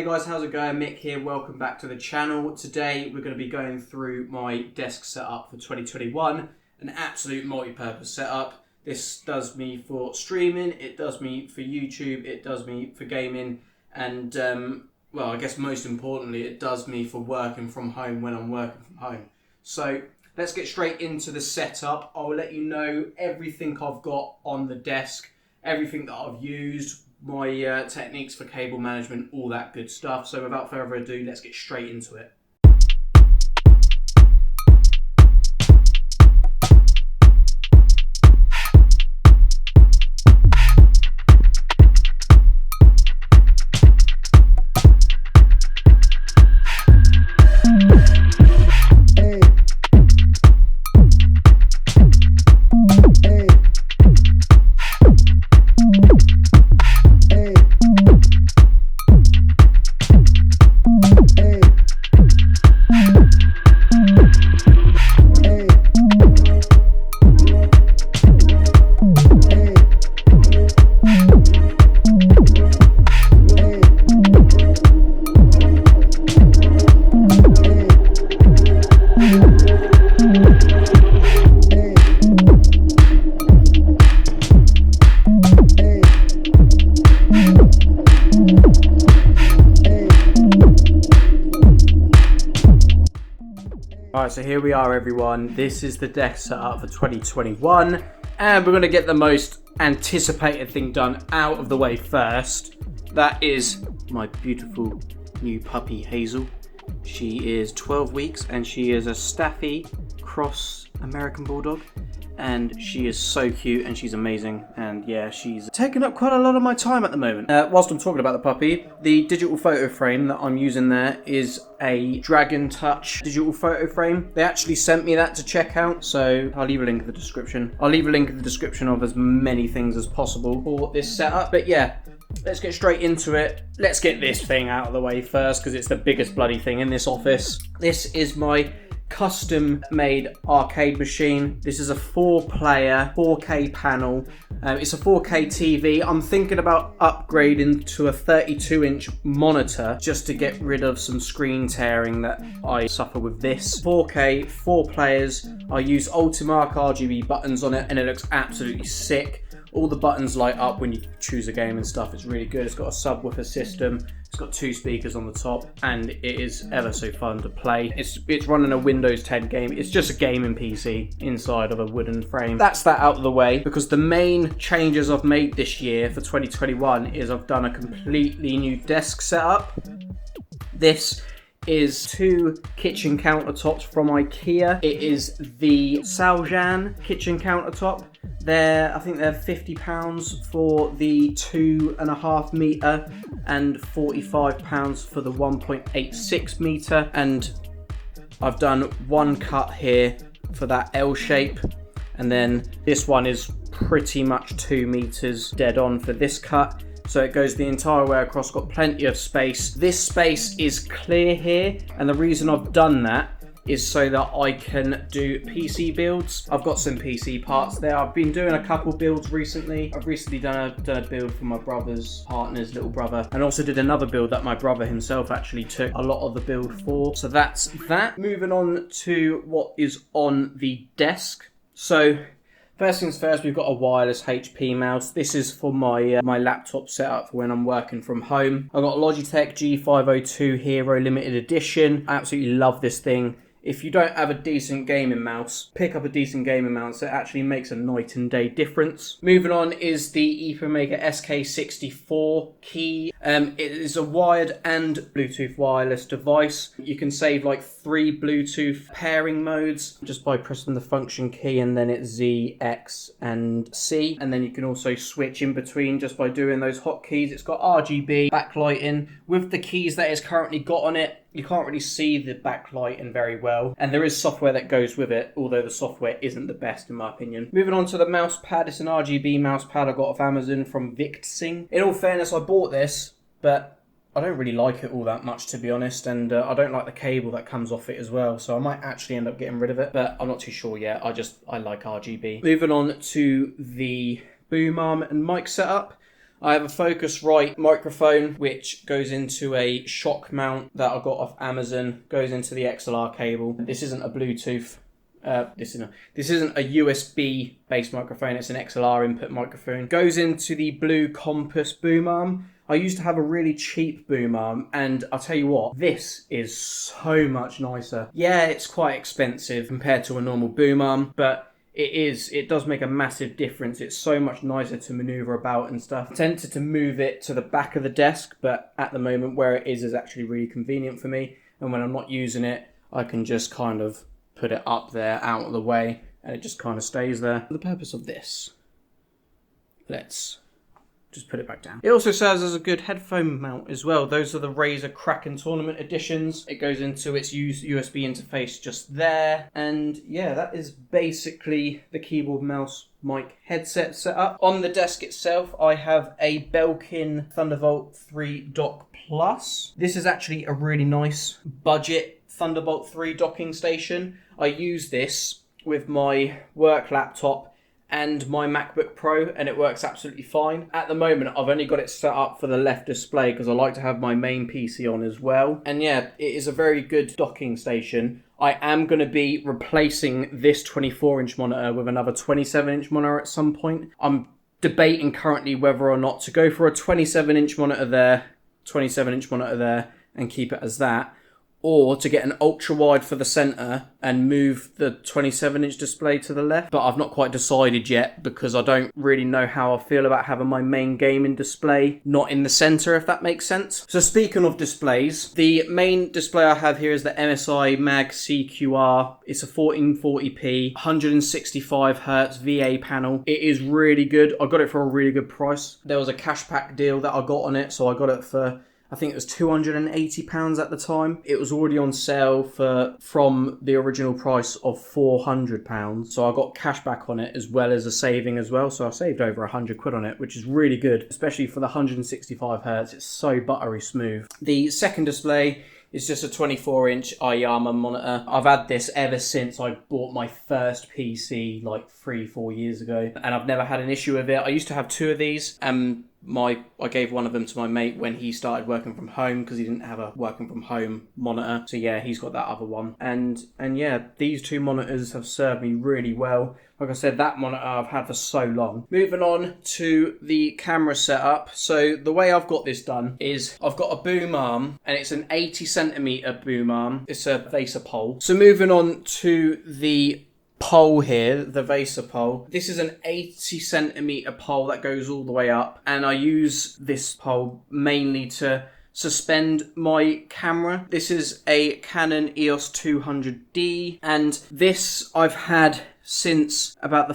Hey guys, how's it going? Mick here, welcome back to the channel. Today we're going to be going through my desk setup for 2021, an absolute multi-purpose setup. This does me for streaming, it does me for YouTube, it does me for gaming, and well, I guess most importantly, it does me for working from home when I'm working from home. So let's get straight into the setup. I will let you know everything I've got on the desk, everything that I've used, my techniques for cable management, all that good stuff. So without further ado, let's get straight into it. Alright, so here we are everyone. This is the desk setup for 2021 and we're going to get the most anticipated thing done out of the way first. That is my beautiful new puppy Hazel. She is 12 weeks and she is a Staffy cross American Bulldog. And she is so cute and she's amazing, and yeah, she's taking up quite a lot of my time at the moment. Whilst I'm talking about the puppy, the digital photo frame that I'm using there is a DragonTouch digital photo frame. They actually sent me that to check out, so I'll leave a link in the description. I'll leave a link in the description of as many things as possible for this setup. But yeah, let's get straight into it. Let's get this thing out of the way first because it's the biggest bloody thing in this office. This is my custom made arcade machine. This is a 4-player 4K panel. It's a 4K TV. I'm thinking about upgrading to a 32-inch monitor just to get rid of some screen tearing that I suffer with this. 4K, 4 players. I use Ultimark RGB buttons on it and it looks absolutely sick. All the buttons light up when you choose a game and stuff. It's really good. It's got a subwoofer system. It's got 2 speakers on the top and it is ever so fun to play. It's running a Windows 10 game. It's just a gaming PC inside of a wooden frame. That's that out of the way because the main changes I've made this year for 2021 is I've done a completely new desk setup. This is 2 kitchen countertops from Ikea. It is the Saljan kitchen countertop. I think they're £50 for the 2.5 metre and £45 for the 1.86 metre. And I've done 1 cut here for that L shape. And then this one is pretty much 2 meters dead on for this cut. So it goes the entire way across, got plenty of space. This space is clear here. And the reason I've done that is so that I can do PC builds. I've got some PC parts there. I've been doing a couple builds recently. I've recently done a build for my brother's partner's little brother, and also did another build that my brother himself actually took a lot of the build for. So that's that. Moving on to what is on the desk. So first things first, we've got a wireless HP mouse. This is for my my laptop setup for when I'm working from home. I've got a Logitech G502 Hero Limited Edition. I absolutely love this thing. If you don't have a decent gaming mouse, pick up a decent gaming mouse. It actually makes a night and day difference. Moving on is the Epomaker SK64 key. It is a wired and Bluetooth wireless device. You can save like 3 Bluetooth pairing modes just by pressing the function key, and then it's Z, X, and C. And then you can also switch in between just by doing those hotkeys. It's got RGB backlighting. With the keys that it's currently got on it, you can't really see the backlighting very well, and there is software that goes with it, although the software isn't the best in my opinion. Moving on to the mouse pad. It's an RGB mouse pad I got off Amazon from Victsing. In all fairness, I bought this, but I don't really like it all that much, to be honest, and I don't like the cable that comes off it as well, so I might actually end up getting rid of it, but I'm not too sure yet. I like RGB. Moving on to the boom arm and mic setup. I have a Focusrite microphone, which goes into a shock mount that I got off Amazon, goes into the XLR cable. This isn't a Bluetooth. This isn't a USB based microphone, it's an XLR input microphone. Goes into the Blue Compass boom arm. I used to have a really cheap boom arm, and I'll tell you what, this is so much nicer. Yeah, it's quite expensive compared to a normal boom arm, but it does make a massive difference. It's so much nicer to maneuver about and stuff. I'm tempted to move it to the back of the desk, but at the moment where it is actually really convenient for me. And when I'm not using it, I can just kind of put it up there out of the way and it just kind of stays there. For the purpose of this, let's just put it back down. It also serves as a good headphone mount as well. Those are the Razer Kraken Tournament editions. It goes into its USB interface just there. And yeah, that is basically the keyboard, mouse, mic, headset setup. On the desk itself, I have a Belkin Thunderbolt 3 Dock Plus. This is actually a really nice budget Thunderbolt 3 docking station. I use this with my work laptop and my MacBook Pro, and it works absolutely fine. At the moment, I've only got it set up for the left display because I like to have my main PC on as well. And yeah, it is a very good docking station. I am going to be replacing this 24-inch monitor with another 27-inch monitor at some point. I'm debating currently whether or not to go for a 27-inch monitor there, 27-inch monitor there, and keep it as that, or to get an ultra wide for the center and move the 27-inch display to the left. But I've not quite decided yet because I don't really know how I feel about having my main gaming display not in the center, if that makes sense. So speaking of displays, the main display I have here is the MSI Mag CQR. It's a 1440p, 165Hz VA panel. It is really good. I got it for a really good price. There was a cashback deal that I got on it, so I got it for, I think it was £280 at the time. It was already on sale from the original price of £400. So I got cash back on it as well as a saving as well. So I saved over £100 on it, which is really good, especially for the 165Hz. It's so buttery smooth. The second display is just a 24-inch ihyama monitor. I've had this ever since I bought my first PC like 3-4 years ago, and I've never had an issue with it. I used to have two of these, and I gave one of them to my mate when he started working from home because he didn't have a working from home monitor. So yeah, he's got that other one. And yeah, these two monitors have served me really well. Like I said, that monitor I've had for so long. Moving on to the camera setup. So the way I've got this done is I've got a boom arm, and it's an 80cm boom arm. It's a VESA pole. So moving on to the pole here, the VESA pole. This is an 80cm pole that goes all the way up, and I use this pole mainly to suspend my camera. This is a Canon EOS 200D, and this I've had since about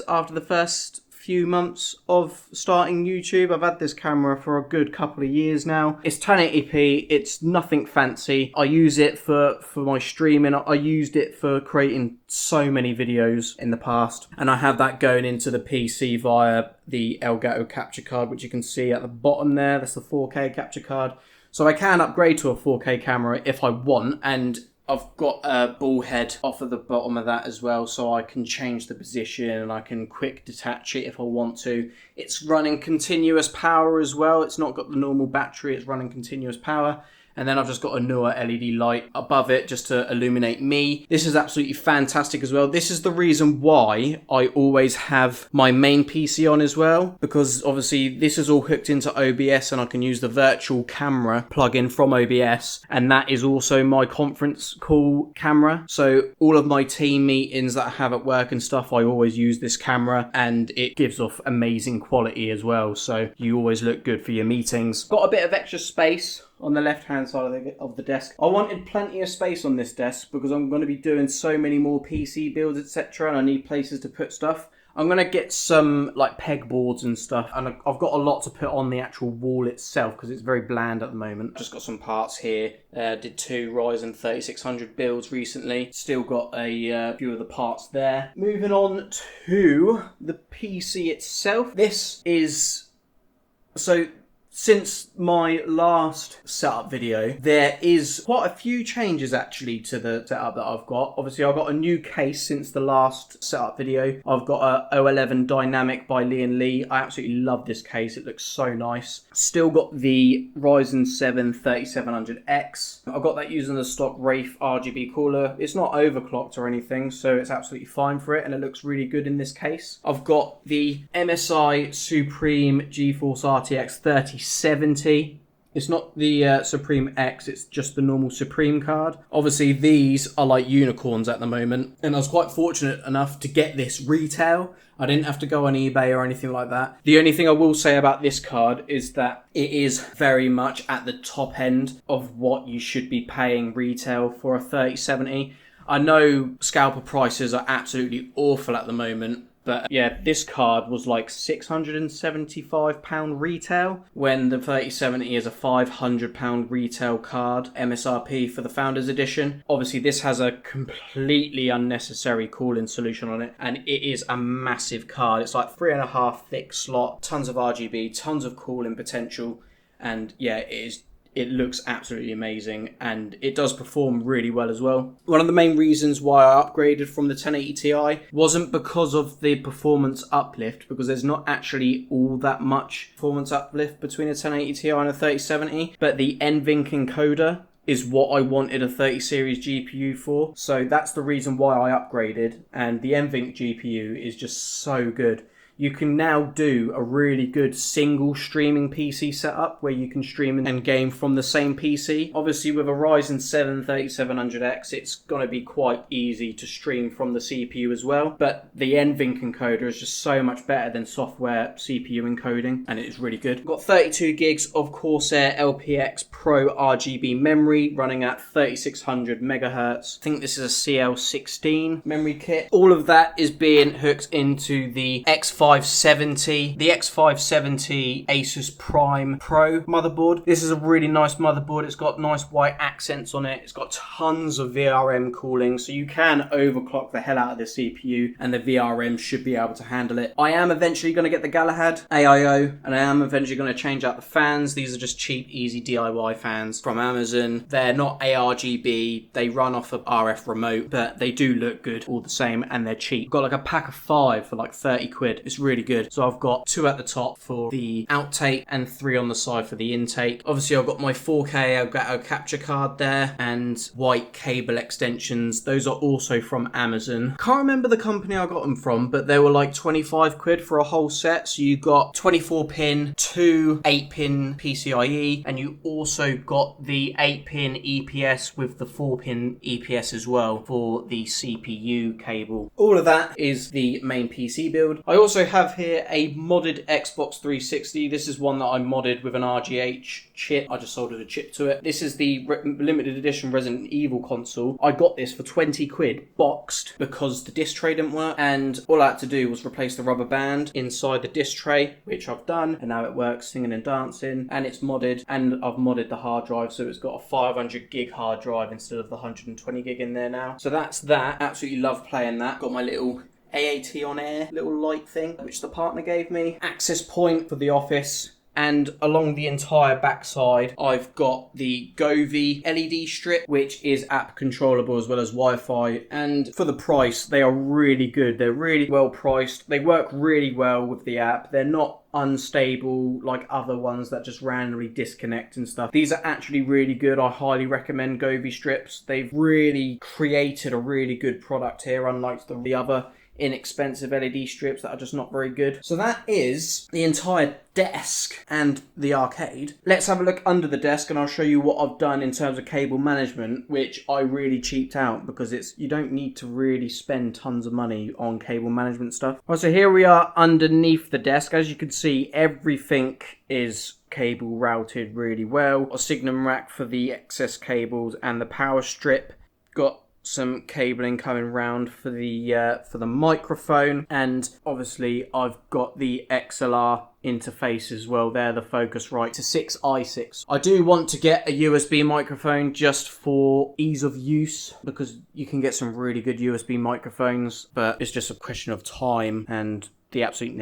after the first few months of starting YouTube. I've had this camera for a good couple of years now. It's 1080p, it's nothing fancy. I use it for my streaming. I used it for creating so many videos in the past, and I have that going into the PC via the Elgato capture card, which you can see at the bottom there. That's the 4K capture card. So I can upgrade to a 4K camera if I want, and I've got a ball head off of the bottom of that as well, so I can change the position and I can quick detach it if I want to. It's running continuous power as well. It's not got the normal battery, it's running continuous power. And then I've just got a newer LED light above it just to illuminate me. This is absolutely fantastic as well. This is the reason why I always have my main PC on as well, because obviously this is all hooked into OBS and I can use the virtual camera plug-in from OBS, and that is also my conference call camera. So all of my team meetings that I have at work and stuff, I always use this camera, and it gives off amazing quality as well. So you always look good for your meetings. Got a bit of extra space on the left hand side of the desk. I wanted plenty of space on this desk because I'm going to be doing so many more PC builds, etc., and I need places to put stuff. I'm going to get some like pegboards and stuff, and I've got a lot to put on the actual wall itself because it's very bland at the moment. Just got some parts here. Did 2 Ryzen 3600 builds recently. Still got a few of the parts there. Moving on to the PC itself. This is... So Since my last setup video, there is quite a few changes actually to the setup that I've got. Obviously, I've got a new case since the last setup video. I've got a O11 Dynamic by Lian. I absolutely love this case. It looks so nice. Still got the Ryzen 7 3700X. I've got that using the stock Wraith RGB cooler. It's not overclocked or anything, so it's absolutely fine for it, and it looks really good in this case. I've got the MSI SUPRIM GeForce RTX 3070. It's not the Supreme X, it's just the normal Supreme card. Obviously, these are like unicorns at the moment, and I was quite fortunate enough to get this retail. I didn't have to go on eBay or anything like that. The only thing I will say about this card is that it is very much at the top end of what you should be paying retail for a 3070. I know scalper prices are absolutely awful at the moment, but yeah, this card was like £675 retail, when the 3070 is a £500 retail card, MSRP for the Founders Edition. Obviously, this has a completely unnecessary cooling solution on it, and it is a massive card. It's like 3.5 thick slot, tons of RGB, tons of cooling potential, and yeah, it looks absolutely amazing, and it does perform really well as well. One of the main reasons why I upgraded from the 1080 Ti wasn't because of the performance uplift, because there's not actually all that much performance uplift between a 1080 Ti and a 3070, but the NVENC encoder is what I wanted a 30 series GPU for. So that's the reason why I upgraded, and the NVENC GPU is just so good. You can now do a really good single streaming PC setup where you can stream and game from the same PC. Obviously, with a Ryzen 7 3700X, it's going to be quite easy to stream from the CPU as well. But the NVENC encoder is just so much better than software CPU encoding, and it is really good. I've got 32 gigs of Corsair LPX Pro RGB memory running at 3600 megahertz. I think this is a CL16 memory kit. All of that is being hooked into the X570, the X570 Asus Prime Pro motherboard. This is a really nice motherboard. It's got nice white accents on it. It's got tons of VRM cooling, so you can overclock the hell out of the CPU, and the VRM should be able to handle it. I am eventually going to get the Galahad AIO, and I am eventually going to change out the fans. These are just cheap, easy DIY fans from Amazon. They're not ARGB. They run off of RF remote, but they do look good all the same, and they're cheap. Got like a pack of 5 for like 30 quid. It's really good. So I've got 2 at the top for the outtake and 3 on the side for the intake. Obviously, I've got my 4K Elgato capture card there and white cable extensions. Those are also from Amazon. Can't remember the company I got them from, but they were like 25 quid for a whole set. So you got 24 pin, 2 8-pin PCIe, and you also got the 8-pin EPS with the 4-pin EPS as well for the CPU cable. All of that is the main PC build. I also have here a modded Xbox 360. This is one that I modded with an RGH chip. I just soldered a chip to it. This is the limited edition Resident Evil console. I got this for 20 quid boxed because the disc tray didn't work, and all I had to do was replace the rubber band inside the disc tray, which I've done, and now it works singing and dancing, and it's modded, and I've modded the hard drive, so it's got a 500 gig hard drive instead of the 120 gig in there now. So that's that. Absolutely love playing that. Got my little AAT on air little light thing, which the partner gave me. Access point for the office. And along the entire backside, I've got the Govee LED strip, which is app controllable as well as Wi-Fi. And for the price, they are really good. They're really well priced. They work really well with the app. They're not unstable like other ones that just randomly disconnect and stuff. These are actually really good. I highly recommend Govee strips. They've really created a really good product here, unlike the other inexpensive LED strips that are just not very good. So that is the entire desk and the arcade. Let's have a look under the desk, and I'll show you what I've done in terms of cable management, which I really cheaped out because you don't need to really spend tons of money on cable management stuff. Right, so here we are underneath the desk. As you can see, everything is cable routed really well. A Signum rack for the excess cables and the power strip. Got some cabling coming round for the microphone, and obviously I've got the XLR interface as well there, the Focusrite to 6i6. I do want to get a USB microphone just for ease of use, because you can get some really good USB microphones, but it's just a question of time and the absolute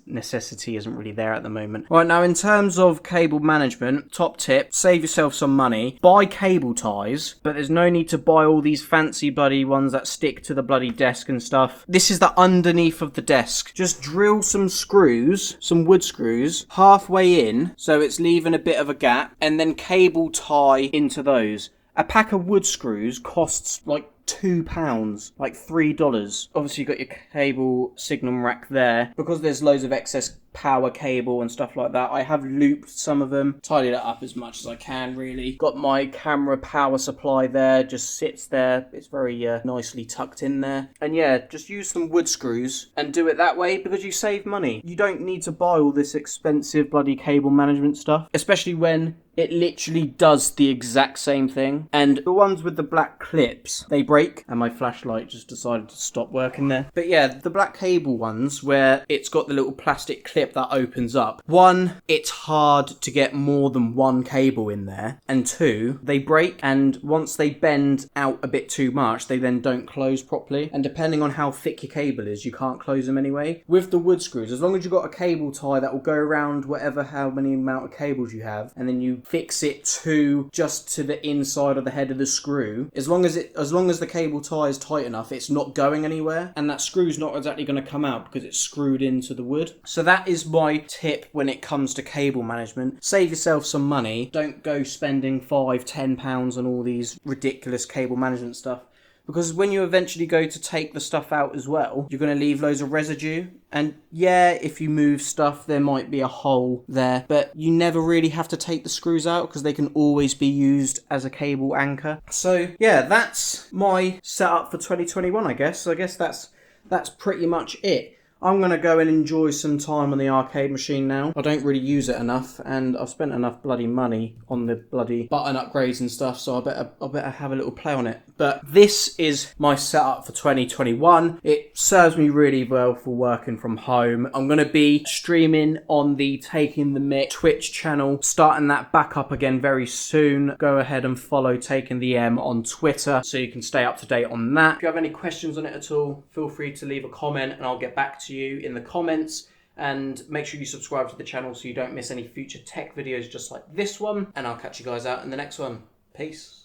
necessity isn't really there at the moment. Right, now in terms of cable management, top tip, save yourself some money. Buy cable ties, but there's no need to buy all these fancy bloody ones that stick to the bloody desk and stuff. This is the underneath of the desk. Just drill some screws, some wood screws, halfway in, so it's leaving a bit of a gap, and then cable tie into those. A pack of wood screws costs like £2, like $3. Obviously you've got your cable signal rack there. Because there's loads of excess power cable and stuff like that, I have looped some of them, tidied it up as much as I can really. Got my camera power supply there, just sits there. It's very nicely tucked in there. And yeah, just use some wood screws and do it that way because you save money. You don't need to buy all this expensive bloody cable management stuff, especially when it literally does the exact same thing. And the ones with the black clips, they break, and my flashlight just decided to stop working there. But yeah, the black cable ones where it's got the little plastic clip that opens up. One, it's hard to get more than one cable in there. And two, they break, and once they bend out a bit too much, they then don't close properly. And depending on how thick your cable is, you can't close them anyway. With the wood screws, as long as you've got a cable tie that will go around how many amount of cables you have, and then you fix it to just to the inside of the head of the screw, as long as the cable tie is tight enough, it's not going anywhere, and that screw's not exactly going to come out because it's screwed into the wood. So that is my tip when it comes to cable management. Save yourself some money. Don't go spending £5-10 on all these ridiculous cable management stuff, because when you eventually go to take the stuff out as well, you're going to leave loads of residue. And yeah, if you move stuff, there might be a hole there, but you never really have to take the screws out because they can always be used as a cable anchor. So yeah, that's my setup for 2021, I guess. So I guess that's pretty much it. I'm going to go and enjoy some time on the arcade machine now. I don't really use it enough, and I've spent enough bloody money on the bloody button upgrades and stuff, so I better have a little play on it. But this is my setup for 2021. It serves me really well for working from home. I'm going to be streaming on the Taking the Mick Twitch channel, starting that back up again very soon. Go ahead and follow Taking the M on Twitter so you can stay up to date on that. If you have any questions on it at all, feel free to leave a comment and I'll get back to you in the comments. And make sure you subscribe to the channel so you don't miss any future tech videos just like this one. And I'll catch you guys out in the next one. Peace.